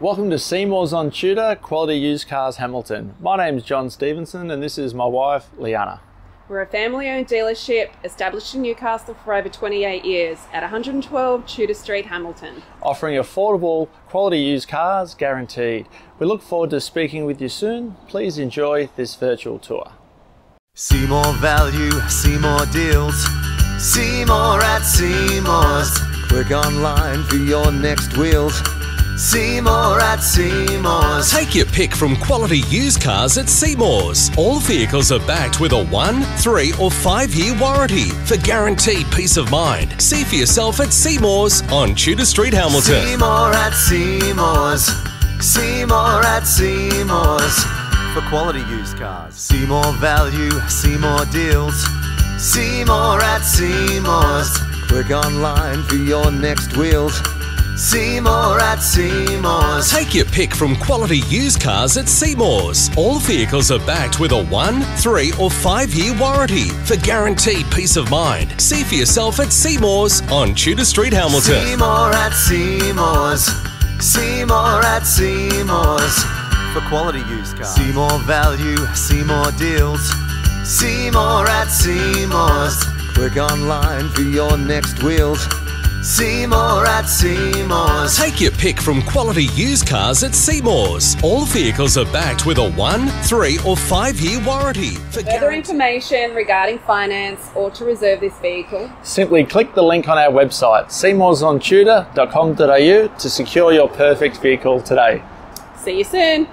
Welcome to Seemores on Tudor, Quality Used Cars Hamilton. My name's John Stevenson and this is my wife, Leanna. We're a family-owned dealership established in Newcastle for over 28 years at 112 Tudor Street, Hamilton. Offering affordable, quality used cars guaranteed. We look forward to speaking with you soon. Please enjoy this virtual tour. Seemore value, Seemore deals. Seemore at Seymours. Click online for your next wheels. Seemore at Seymours. Take your pick from quality used cars at Seymours. All vehicles are backed with a 1, 3 or 5 year warranty for guaranteed peace of mind. See for yourself at Seymours on Tudor Street, Hamilton. Seemore at Seymours. Seemore at Seymours. For quality used cars. Seemore value, Seemore deals. Seemore at Seymours. Click online for your next wheels. Seemore at Seymours. Take your pick from quality used cars at Seymours. All vehicles are backed with a 1, 3 or 5 year warranty for guaranteed peace of mind. See for yourself at Seymours on Tudor Street, Hamilton. Seemore at Seymours. Seemore at Seymours. For quality used cars. Seemore value, Seemore deals. Seemore at Seymours. Click online for your next wheels. Seemore at Seymours. Take your pick from quality used cars at Seymours. All vehicles are backed with a 1, 3 or 5 year warranty. For further information regarding finance or to reserve this vehicle, Simply click the link on our website, seemoresontutor.com.au, to secure your perfect vehicle today. see you soon.